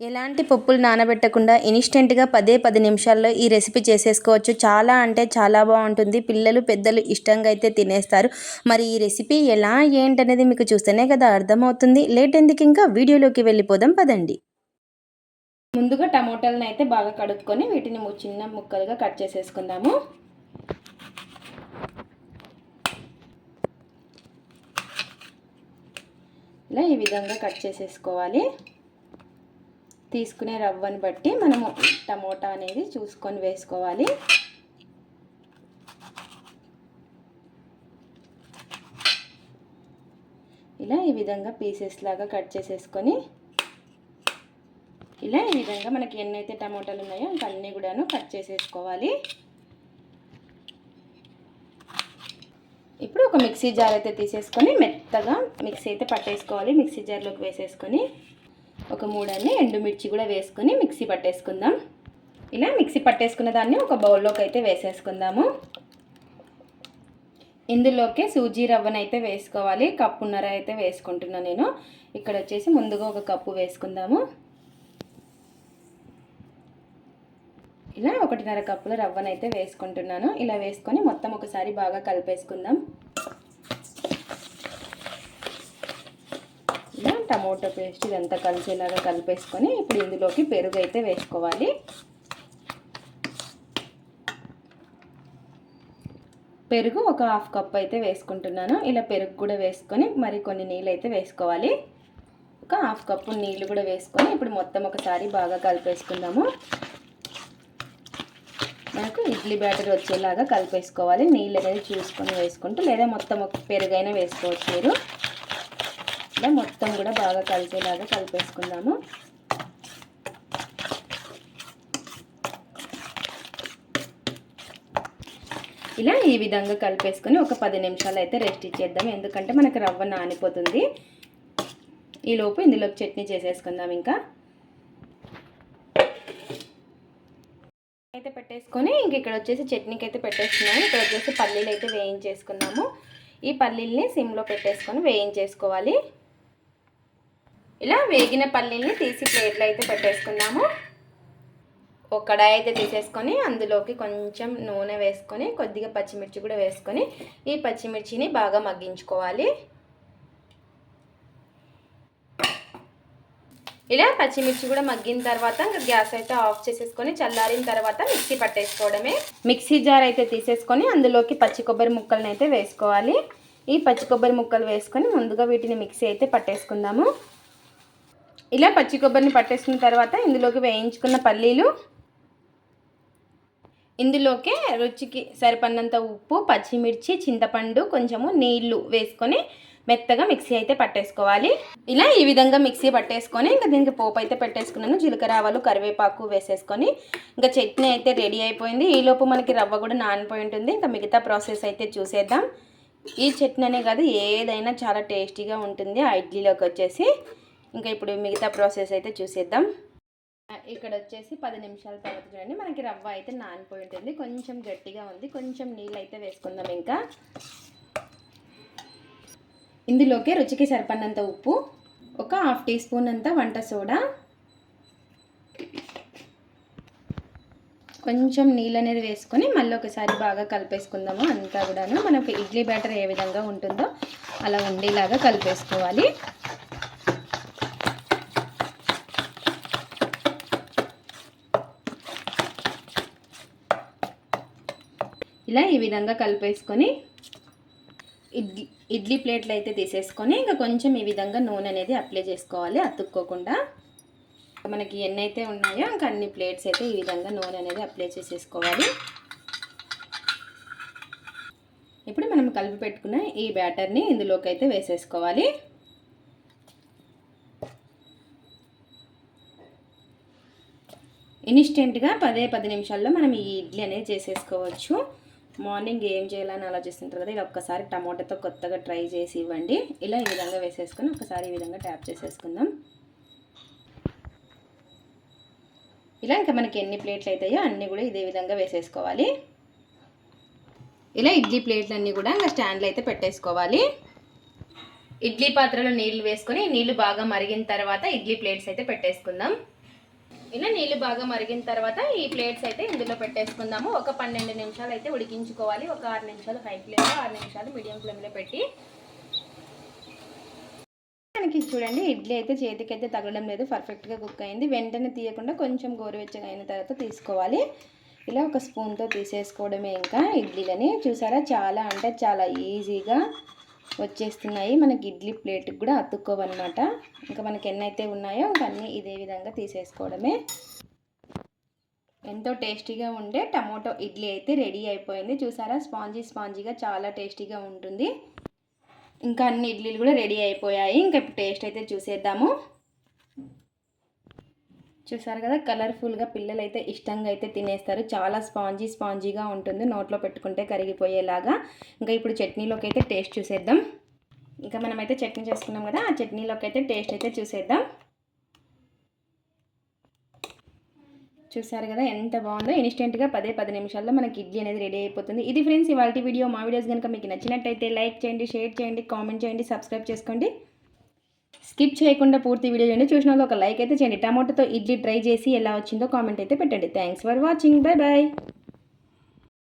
ఎలాంటి పప్పులు నానబెట్టకుండా ఇన్స్టెంట్గా 10 నిమిషాల్లో ఈ రెసిపీ చేసేసుకోవచ్చు. చాలా అంటే చాలా బాగుంటుంది. పిల్లలు పెద్దలు ఇష్టంగా అయితే తినేస్తారు. మరి ఈ రెసిపీ ఎలా ఏంటనేది మీకు చూస్తేనే కదా అర్థమవుతుంది. లేట్ ఎందుకు, ఇంకా వీడియోలోకి వెళ్ళిపోదాం పదండి. ముందుగా టమోటాలను అయితే బాగా కడుక్కొని వీటిని చిన్న ముక్కలుగా కట్ చేసేసుకుందాము. ఇలా ఈ విధంగా కట్ చేసేసుకోవాలి. తీసుకునే రవ్వని బట్టి మనము టమోటా అనేది చూసుకొని వేసుకోవాలి. ఇలా ఈ విధంగా పీసెస్ లాగా కట్ చేసేసుకొని ఇలా ఈ విధంగా మనకి ఎన్నైతే టమోటాలు ఉన్నాయో అన్నీ కూడాను కట్ చేసేసుకోవాలి. ఇప్పుడు ఒక మిక్సీ జార్ అయితే తీసేసుకొని మెత్తగా మిక్సీ అయితే పట్టేసుకోవాలి. మిక్సీ జార్లోకి వేసేసుకొని ఒక 3 ఎండుమిర్చి కూడా వేసుకొని మిక్సీ పట్టేసుకుందాం. ఇలా మిక్సీ పట్టేసుకున్న దాన్ని ఒక బౌల్లోకి అయితే వేసేసుకుందాము. ఇందులోకి సూజీ రవ్వను అయితే వేసుకోవాలి. కప్పున్నర అయితే వేసుకుంటున్నాను నేను. ఇక్కడ వచ్చేసి ముందుగా ఒక కప్పు వేసుకుందాము. ఇలా 1.5 కప్పుల రవ్వను అయితే వేసుకుంటున్నాను. ఇలా వేసుకొని మొత్తం ఒకసారి బాగా కలిపేసుకుందాం. ఇలా టమోటో పేస్ట్ ఇదంతా కలిసేలాగా కలిపేసుకొని ఇప్పుడు ఇందులోకి పెరుగు అయితే వేసుకోవాలి. పెరుగు ఒక 1/2 కప్ అయితే వేసుకుంటున్నాను. ఇలా పెరుగు కూడా వేసుకొని మరి కొన్ని నీళ్ళు అయితే వేసుకోవాలి. ఒక 1/2 కప్పు నీళ్ళు కూడా వేసుకొని ఇప్పుడు మొత్తం ఒకసారి బాగా కలిపేసుకుందాము. మనకు ఇడ్లీ బ్యాటర్ వచ్చేలాగా కలిపేసుకోవాలి. నీళ్ళు అనేది చూసుకొని వేసుకుంటూ, లేదా మొత్తం ఒక పెరుగైనా వేసుకోవచ్చు మీరు. ఇలా మొత్తం కూడా బాగా కలిసేలాగా కలిపేసుకుందాము. ఇలా ఈ విధంగా కలిపేసుకొని ఒక 10 నిమిషాలు అయితే రెస్ట్ ఇచ్చేద్దాం. ఎందుకంటే మనకు రవ్వ నానిపోతుంది. ఈలోపు ఇందులోకి చట్నీ చేసేసుకుందాం. ఇంకా అయితే పెట్టేసుకొని ఇక్కడ వచ్చేసి చట్నీకి అయితే పెట్టేసుకున్నాము. ఇక్కడ వచ్చేసి పల్లీలు అయితే వేయించేసుకున్నాము. ఈ పల్లీల్ని సిమ్లో పెట్టేసుకొని వేయించేసుకోవాలి. ఇలా వేగిన పల్లీల్ని తీసి ప్లేట్లో అయితే పెట్టేసుకున్నాము. ఒక కడాయి అయితే తీసేసుకొని అందులోకి కొంచెం నూనె వేసుకొని కొద్దిగా పచ్చిమిర్చి కూడా వేసుకొని ఈ పచ్చిమిర్చిని బాగా మగ్గించుకోవాలి. ఇలా పచ్చిమిర్చి కూడా మగ్గిన తర్వాత ఇంకా గ్యాస్ అయితే ఆఫ్ చేసేసుకొని చల్లారిన తర్వాత మిక్సీ పట్టేసుకోవడమే. మిక్సీ జార్ అయితే తీసేసుకొని అందులోకి పచ్చి కొబ్బరి ముక్కలను అయితే వేసుకోవాలి. ఈ పచ్చి కొబ్బరి ముక్కలు వేసుకొని ముందుగా వీటిని మిక్సీ అయితే పట్టేసుకుందాము. ఇలా పచ్చి కొబ్బరిని పట్టేసుకున్న తర్వాత ఇందులోకి వేయించుకున్న పల్లీలు, ఇందులోకి రుచికి సరిపడినంత ఉప్పు, పచ్చిమిర్చి, చింతపండు, కొంచెము నీళ్లు వేసుకొని మెత్తగా మిక్సీ అయితే పట్టేసుకోవాలి. ఇలా ఈ విధంగా మిక్సీ పట్టేసుకొని ఇంకా దీనికి పోపు అయితే పెట్టేసుకున్నాను. జీలకర్ర, ఆవాలు, కరివేపాకు వేసేసుకొని ఇంకా చట్నీ అయితే రెడీ అయిపోయింది. ఈలోపు మనకి రవ్వ కూడా నానిపోయి ఉంటుంది. ఇంకా మిగతా ప్రాసెస్ అయితే చూసేద్దాం. ఈ చట్నీ అనే కాదు ఏదైనా చాలా టేస్టీగా ఉంటుంది ఆ ఇడ్లీలోకి వచ్చేసి. ఇంకా ఇప్పుడు మిగతా ప్రాసెస్ అయితే చూసేద్దాం. ఇక్కడ వచ్చేసి 10 నిమిషాల తర్వాత చూడండి మనకి రవ్వ అయితే నానిపోయి ఉంటుంది. కొంచెం గట్టిగా ఉంది. కొంచెం నీళ్ళు అయితే వేసుకుందాం. ఇంకా ఇందులోకి రుచికి సరిపడినంత ఉప్పు, ఒక 1/2 టీ స్పూన్ అంత వంట సోడా, కొంచెం నీళ్ళు అనేది వేసుకొని మళ్ళీ ఒకసారి బాగా కలిపేసుకుందాము. అంతా కూడాను మనకి ఇడ్లీ బ్యాటర్ ఏ విధంగా ఉంటుందో అలా ఉండేలాగా కలిపేసుకోవాలి. ఇలా ఈ విధంగా కలిపేసుకొని ఇడ్లీ ప్లేట్లు అయితే తీసేసుకొని ఇంకా కొంచెం ఈ విధంగా నూనె అనేది అప్లై చేసుకోవాలి అతుక్కోకుండా. మనకి ఎన్నైతే ఉన్నాయో ఇంకా అన్ని ప్లేట్స్ అయితే ఈ విధంగా నూనె అనేది అప్లై చేసేసుకోవాలి. ఇప్పుడు మనం కలిపి పెట్టుకున్న ఈ బ్యాటర్ని ఇందులోకి అయితే వేసేసుకోవాలి. ఇన్స్టెంట్గా 10 నిమిషాల్లో మనం ఈ ఇడ్లీ అనేది చేసేసుకోవచ్చు. మార్నింగ్ ఏం చేయాలని ఆలోచిస్తుంటారు కదా, ఇలా ఒక్కసారి టమోటాతో కొత్తగా ట్రై చేసి ఇవ్వండి. ఇలా ఈ విధంగా వేసేసుకొని ఒకసారి ఈ విధంగా ట్యాప్ చేసేసుకుందాం. ఇలా ఇంకా మనకి ఎన్ని ప్లేట్లు అవుతాయో అన్నీ కూడా ఇదే విధంగా వేసేసుకోవాలి. ఇలా ఇడ్లీ ప్లేట్లన్నీ కూడా ఇంకా స్టాండ్లో అయితే పెట్టేసుకోవాలి. ఇడ్లీ పాత్రలో నీళ్లు వేసుకొని నీళ్లు బాగా మరిగిన తర్వాత ఇడ్లీ ప్లేట్స్ అయితే పెట్టేసుకుందాం. ఇలా నీళ్ళు బాగా మరిగిన తర్వాత ఈ ప్లేట్స్ అయితే ఇందులో పెట్టేసుకుందాము. ఒక 12 నిమిషాలు అయితే ఉడికించుకోవాలి. ఒక 6 నిమిషాలు హై ఫ్లేమ్లో, 6 నిమిషాలు మీడియం ఫ్లేమ్లో పెట్టి. మనకి చూడండి ఇడ్లీ అయితే చేతికైతే తగలడం లేదు, పర్ఫెక్ట్గా కుక్ అయింది. వెంటనే తీయకుండా కొంచెం గోరువెచ్చగా అయిన తర్వాత తీసుకోవాలి. ఇలా ఒక స్పూన్తో తీసేసుకోవడమే ఇంకా ఇడ్లీలని. చూసారా చాలా అంటే చాలా ఈజీగా వచ్చేస్తున్నాయి. మనకి ఇడ్లీ ప్లేట్కి కూడా అతుక్కోవన్నమాట. ఇంకా మనకి ఎన్నైతే ఉన్నాయో ఇంకా అన్నీ ఇదే విధంగా తీసేసుకోవడమే. ఎంతో టేస్టీగా ఉండే టమోటో ఇడ్లీ అయితే రెడీ అయిపోయింది. చూసారా స్పాంజీగా చాలా టేస్టీగా ఉంటుంది. ఇంకా అన్ని ఇడ్లీలు కూడా రెడీ అయిపోయాయి. ఇంకా ఇప్పుడు టేస్ట్ అయితే చూసేద్దాము. చూసారు కదా కలర్ఫుల్గా పిల్లలు అయితే ఇష్టంగా అయితే తినేస్తారు. చాలా స్పాంజీగా ఉంటుంది, నోట్లో పెట్టుకుంటే కరిగిపోయేలాగా. ఇంకా ఇప్పుడు చట్నీలోకి అయితే టేస్ట్ చూసేద్దాం. ఇంకా మనమైతే చట్నీ చేసుకున్నాం కదా, ఆ చట్నీలోకి అయితే టేస్ట్ అయితే చూసేద్దాం. చూసారు కదా ఎంత బాగుందో. ఇన్స్టెంట్గా 10 నిమిషాల్లో మనకి ఇడ్లీ అనేది రెడీ అయిపోతుంది. ఇది ఫ్రెండ్స్ ఇవాళ వీడియో. మా వీడియోస్ కనుక మీకు నచ్చినట్టయితే లైక్ చేయండి, షేర్ చేయండి, కామెంట్ చేయండి, సబ్స్క్రైబ్ చేసుకోండి. స్కిప్ చేయకుండా పూర్తి వీడియో చేయండి. చూసిన వాళ్ళు ఒక లైక్ అయితే చేయండి. టమాటోతో ఇడ్లీ ట్రై చేసి ఎలా వచ్చిందో కామెంట్ అయితే పెట్టండి. Thanks for watching. Bye bye.